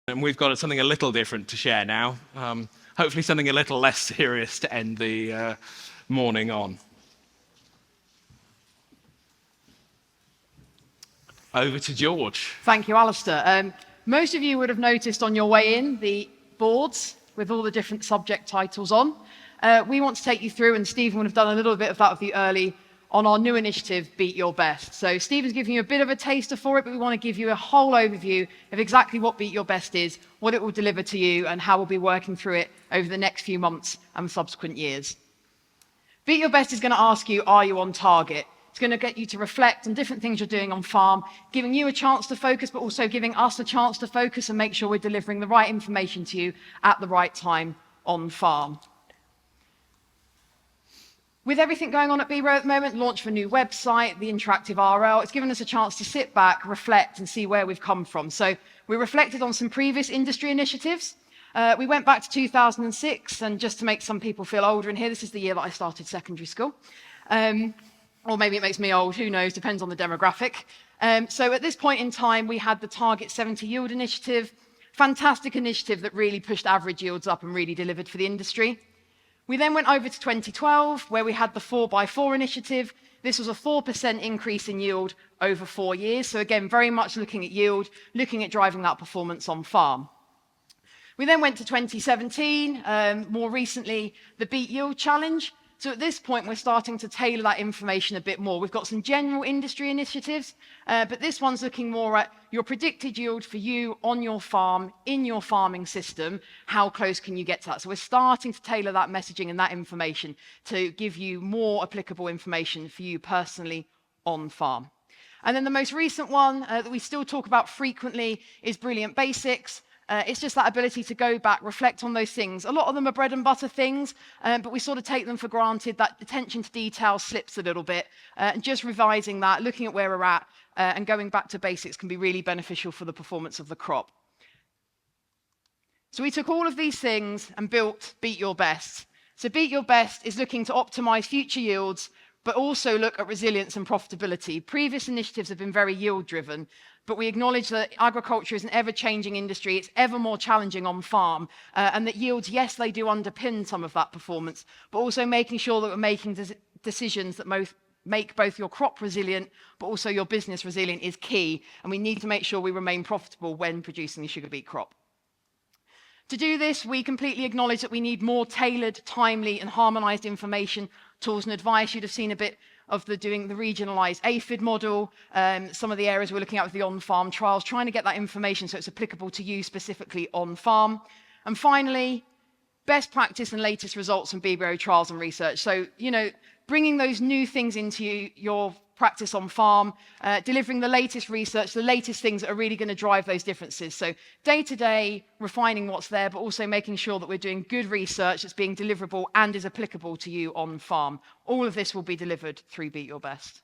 And we've got something a little different to share now. Hopefully something a little less serious to end the morning on. Over to George. Thank you, Alistair. Most of you would have noticed on your way in the boards with all the different subject titles on. We want to take you through, and Stephen would have done a little bit of that with you early, on our new initiative, Beet Your Best. So Stephen's giving you a bit of a taster for it, but we want to give you a whole overview of exactly what Beet Your Best is, what it will deliver to you, and how we'll be working through it over the next few months and subsequent years. Beet Your Best is going to ask you, are you on target? It's going to get you to reflect on different things you're doing on farm, giving you a chance to focus, but also giving us a chance to focus and make sure we're delivering the right information to you at the right time on farm. With everything going on at BRO at the moment, launch of a new website, the interactive RL, it's given us a chance to sit back, reflect, and see where we've come from. So we reflected on some previous industry initiatives. We went back to 2006, and just to make some people feel older in here, this is the year that I started secondary school. Or maybe it makes me old, who knows, depends on the demographic. So at this point in time, we had the Target 70 Yield Initiative, fantastic initiative that really pushed average yields up and really delivered for the industry. We then went over to 2012, where we had the 4x4 initiative. This was a 4% increase in yield over 4 years. So again, very much looking at yield, looking at driving that performance on farm. We then went to 2017, more recently, the Beet Yield Challenge. So at this point, we're starting to tailor that information a bit more. We've got some general industry initiatives, but this one's looking more at your predicted yield for you on your farm, in your farming system. How close can you get to that? So we're starting to tailor that messaging and that information to give you more applicable information for you personally on farm. And then the most recent one that we still talk about frequently is Brilliant Basics. It's just that ability to go back, reflect on those things. A lot of them are bread and butter things, but we sort of take them for granted. That attention to detail slips a little bit. And just revising that, looking at where we're at, and going back to basics can be really beneficial for the performance of the crop. So we took all of these things and built Beet Your Best. So Beet Your Best is looking to optimize future yields, but also look at resilience and profitability. Previous initiatives have been very yield-driven, but we acknowledge that agriculture is an ever-changing industry. It's ever more challenging on farm, and that yields, yes, they do underpin some of that performance, but also making sure that we're making decisions that make both your crop resilient, but also your business resilient is key, and we need to make sure we remain profitable when producing the sugar beet crop. To do this, we completely acknowledge that we need more tailored, timely, and harmonized information, tools, and advice. You'd have seen a bit of doing the regionalized aphid model, some of the areas we're looking at with the on-farm trials, trying to get that information so it's applicable to you specifically on farm. And finally, best practice and latest results from BBO trials and research. So, bringing those new things into your practice on farm, delivering the latest research, the latest things that are really going to drive those differences. So day to day, refining what's there, but also making sure that we're doing good research that's being deliverable and is applicable to you on farm. All of this will be delivered through Beet Your Best.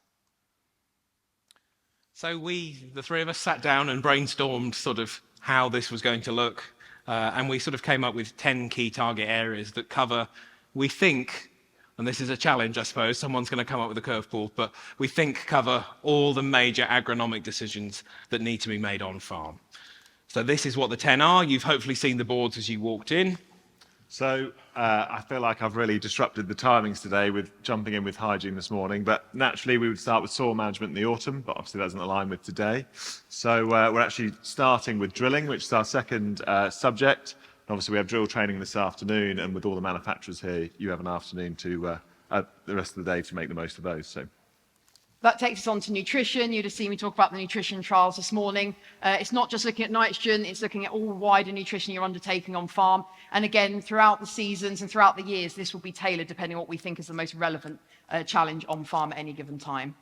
So we, the three of us, sat down and brainstormed sort of how this was going to look. And we sort of came up with 10 key target areas that cover, we think, and this is a challenge, I suppose, someone's going to come up with a curveball, but we think cover all the major agronomic decisions that need to be made on farm. So this is what the 10 are. You've hopefully seen the boards as you walked in. So I feel like I've really disrupted the timings today with jumping in with hygiene this morning, but naturally we would start with soil management in the autumn, but obviously that doesn't align with today. So we're actually starting with drilling, which is our second subject. Obviously, we have drill training this afternoon, and with all the manufacturers here, you have an afternoon to the rest of the day to make the most of those. So that takes us on to nutrition. You'd have seen me talk about the nutrition trials this morning. It's not just looking at nitrogen, it's looking at all wider nutrition you're undertaking on farm. And again, throughout the seasons and throughout the years, this will be tailored depending on what we think is the most relevant challenge on farm at any given time.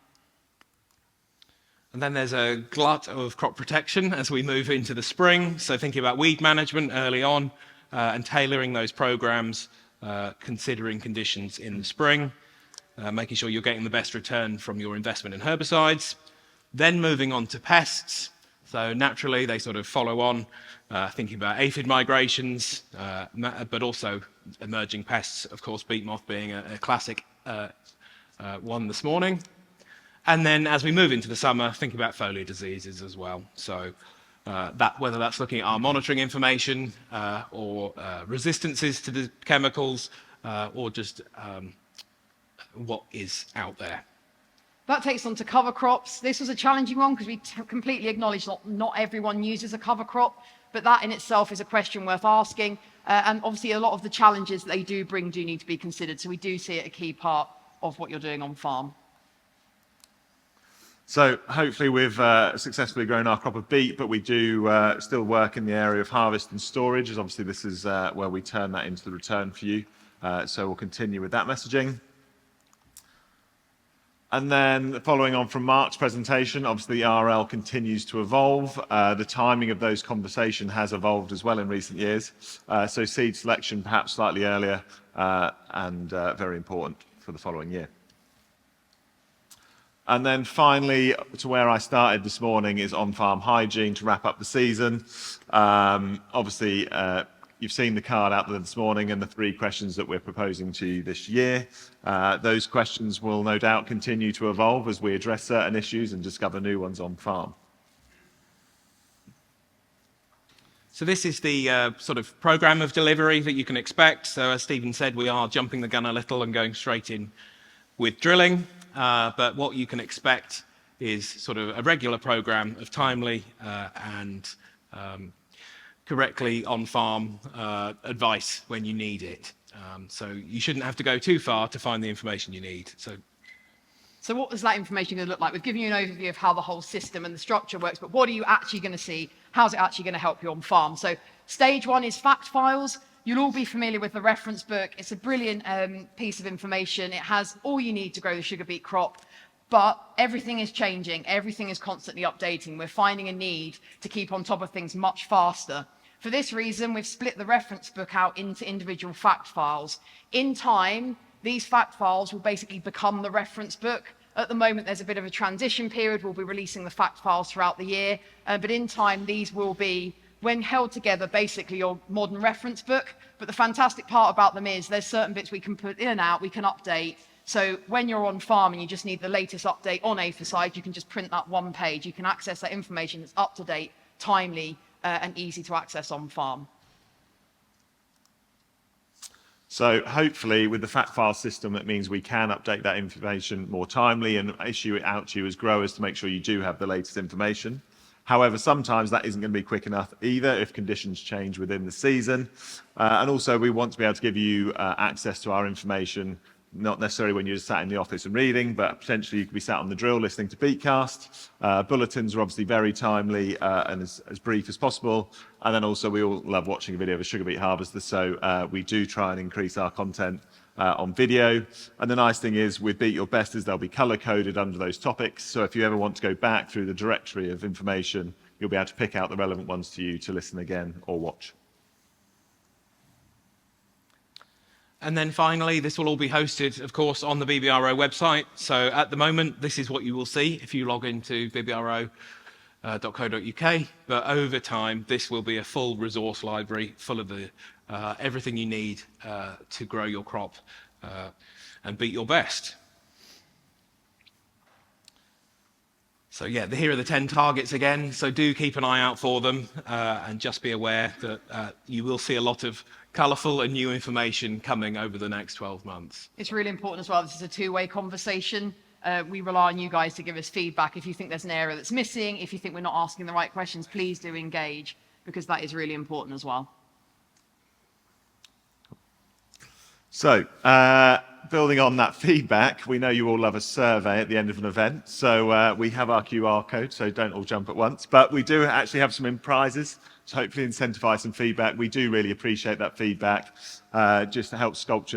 And then there's a glut of crop protection as we move into the spring. So thinking about weed management early on and tailoring those programs, considering conditions in the spring, making sure you're getting the best return from your investment in herbicides. Then moving on to pests. So naturally they sort of follow on, thinking about aphid migrations, but also emerging pests, of course, beet moth being a classic one this morning. And then as we move into the summer, think about foliar diseases as well. So whether that's looking at our monitoring information or resistances to the chemicals or just what is out there. That takes on to cover crops. This was a challenging one because we completely acknowledge not everyone uses a cover crop, but that in itself is a question worth asking. And obviously a lot of the challenges that they do bring do need to be considered. So we do see it a key part of what you're doing on farm. So hopefully we've successfully grown our crop of beet, but we do still work in the area of harvest and storage, as obviously this is where we turn that into the return for you. So we'll continue with that messaging. And then following on from Mark's presentation, obviously the RL continues to evolve. The timing of those conversations has evolved as well in recent years. So seed selection perhaps slightly earlier and very important for the following year. And then finally, to where I started this morning is on-farm hygiene to wrap up the season. Obviously, you've seen the card out there this morning and the 3 questions that we're proposing to you this year. Those questions will no doubt continue to evolve as we address certain issues and discover new ones on farm. So this is the sort of program of delivery that you can expect. So as Stephen said, we are jumping the gun a little and going straight in with drilling. But what you can expect is sort of a regular program of timely and correctly on-farm advice when you need it. So you shouldn't have to go too far to find the information you need. So what is that information going to look like? We've given you an overview of how the whole system and the structure works, but what are you actually going to see? How's it actually going to help you on farm? So stage 1 is fact files. You'll all be familiar with the reference book. It's a brilliant piece of information. It has all you need to grow the sugar beet crop, but everything is changing. Everything is constantly updating. We're finding a need to keep on top of things much faster. For this reason, we've split the reference book out into individual fact files. In time, these fact files will basically become the reference book. At the moment, there's a bit of a transition period. We'll be releasing the fact files throughout the year, but in time, these will be, when held together, basically your modern reference book. But the fantastic part about them is there's certain bits we can put in and out, we can update. So when you're on farm and you just need the latest update on aphicide, you can just print that one page. You can access that information that's up to date, timely, and easy to access on farm. So hopefully with the fact file system, it means we can update that information more timely and issue it out to you as growers to make sure you do have the latest information. However, sometimes that isn't going to be quick enough either if conditions change within the season. And also we want to be able to give you access to our information, not necessarily when you're sat in the office and reading, but potentially you could be sat on the drill listening to Beetcast. Bulletins are obviously very timely and as brief as possible. And then also we all love watching a video of a sugar beet harvester, so we do try and increase our content on video. And the nice thing is with Beet Your Best is they'll be color coded under those topics. So if you ever want to go back through the directory of information, you'll be able to pick out the relevant ones to you to listen again or watch. And then finally, this will all be hosted, of course, on the BBRO website. So at the moment, this is what you will see if you log into bbro.co.uk. But over time, this will be a full resource library full of everything you need to grow your crop and beat your best. So yeah, here are the 10 targets again. So do keep an eye out for them and just be aware that you will see a lot of colourful and new information coming over the next 12 months. It's really important as well. This is a two-way conversation. We rely on you guys to give us feedback. If you think there's an area that's missing, if you think we're not asking the right questions, please do engage, because that is really important as well. So, building on that feedback, we know you all love a survey at the end of an event. So we have our QR code, so don't all jump at once. But we do actually have some prizes to hopefully incentivize some feedback. We do really appreciate that feedback, just to help sculpt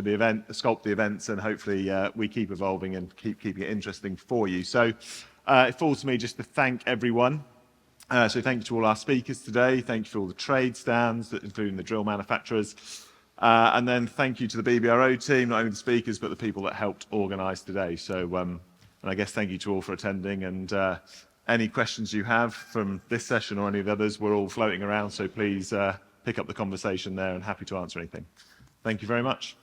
the events, and hopefully we keep evolving and keep keeping it interesting for you. So it falls to me just to thank everyone. So thank you to all our speakers today. Thank you for all the trade stands, including the drill manufacturers. And then thank you to the BBRO team, not only the speakers, but the people that helped organise today. So, and I guess thank you to all for attending. And any questions you have from this session or any of the others, we're all floating around. So please pick up the conversation there and happy to answer anything. Thank you very much.